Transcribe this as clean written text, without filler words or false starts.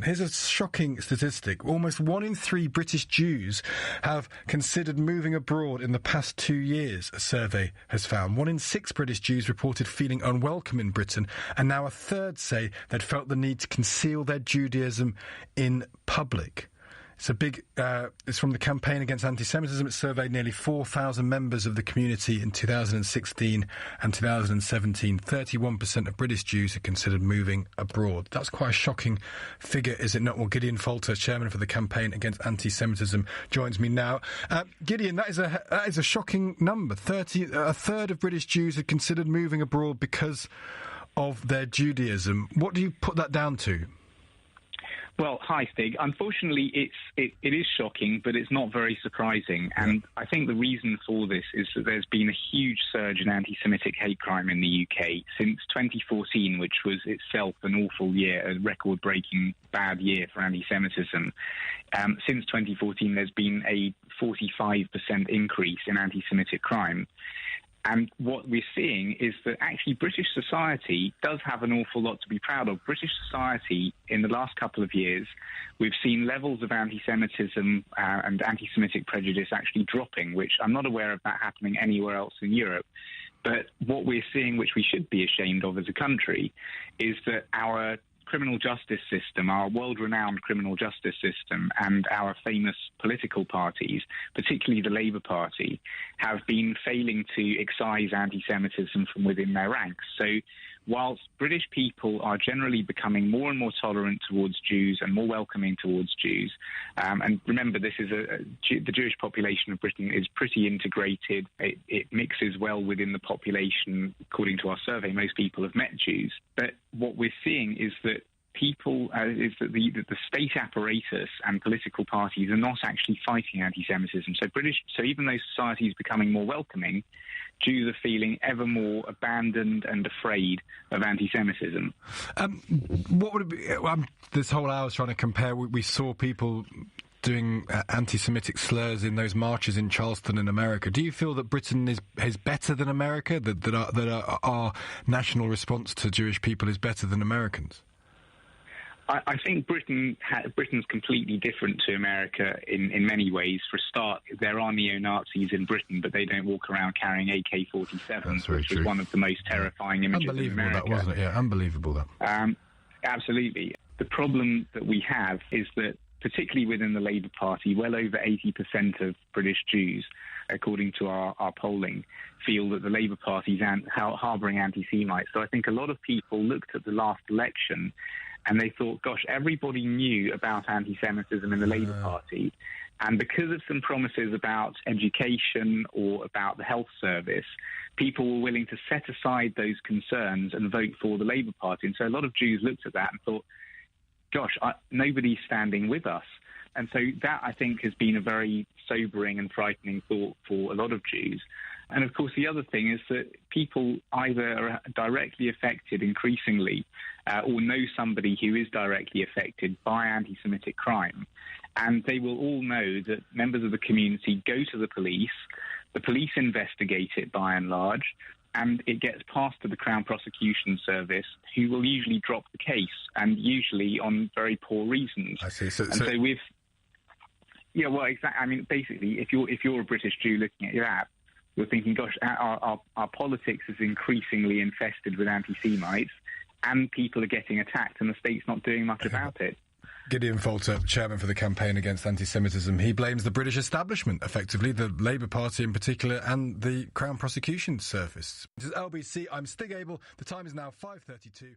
Here's a shocking statistic. Almost 1 in 3 British Jews have considered moving abroad in the past 2 years, a survey has found. 1 in 6 British Jews reported feeling unwelcome in Britain, and now a third say they'd felt the need to conceal their Judaism in public. It's a big, it's from the Campaign Against Antisemitism. It surveyed nearly 4,000 members of the community in 2016 and 2017. 31% of British Jews had considered moving abroad. That's quite a shocking figure, is it not? Well, Gideon Falter, chairman for the Campaign Against Antisemitism, joins me now. Gideon, that is a shocking number. A third of British Jews had considered moving abroad because of their Judaism. What do you put that down to? Well, hi, Stig. Unfortunately, it is shocking, but it's not very surprising. And I think the reason for this is that there's been a huge surge in anti-Semitic hate crime in the UK since 2014, which was itself an awful year, a record-breaking bad year for anti-Semitism. Since 2014, there's been a 45% increase in anti-Semitic crime. And what we're seeing is that actually British society does have an awful lot to be proud of. British society, in the last couple of years, we've seen levels of anti-Semitism and anti-Semitic prejudice actually dropping, which I'm not aware of that happening anywhere else in Europe. But what we're seeing, which we should be ashamed of as a country, is that our criminal justice system, our world-renowned criminal justice system, and our famous political parties, particularly the Labour Party, have been failing to excise anti-Semitism from within their ranks. So whilst British people are generally becoming more and more tolerant towards Jews and more welcoming towards Jews, and remember, this is the Jewish population of Britain is pretty integrated. It mixes well within the population. According to our survey, most people have met Jews. But what we're seeing is that the state apparatus and political parties are not actually fighting anti-Semitism. So even though society is becoming more welcoming, Jews are feeling ever more abandoned and afraid of anti-Semitism. What would it be? This whole hour I was trying to compare. We saw people doing anti-Semitic slurs in those marches in Charleston in America. Do you feel that Britain is better than America? That our national response to Jewish people is better than Americans? I think Britain's completely different to America in many ways. For a start, there are neo-Nazis in Britain, but they don't walk around carrying AK-47s, which is one of the most terrifying images in America. Unbelievable, that, wasn't it? Yeah, unbelievable, that. Absolutely. The problem that we have is that, particularly within the Labour Party, well over 80% of British Jews, according to our polling, feel that the Labour Party is harbouring anti-Semites. So I think a lot of people looked at the last election and they thought, gosh, everybody knew about anti-Semitism in the Labour Party. And because of some promises about education or about the health service, people were willing to set aside those concerns and vote for the Labour Party. And so a lot of Jews looked at that and thought, gosh, nobody's standing with us. And so that, I think, has been a very sobering and frightening thought for a lot of Jews. And, of course, the other thing is that people either are directly affected increasingly or know somebody who is directly affected by anti-Semitic crime. And they will all know that members of the community go to the police investigate it by and large, and it gets passed to the Crown Prosecution Service, who will usually drop the case, and usually on very poor reasons. I see. Yeah, well, exactly. I mean, basically, if you're a British Jew looking at your app, you're thinking, gosh, our politics is increasingly infested with anti-Semites, and people are getting attacked, and the state's not doing much about it. Gideon Falter, chairman for the Campaign Against Antisemitism, he blames the British establishment, effectively, the Labour Party in particular, and the Crown Prosecution Service. This is LBC, I'm Stig Abell, the time is now 5:32.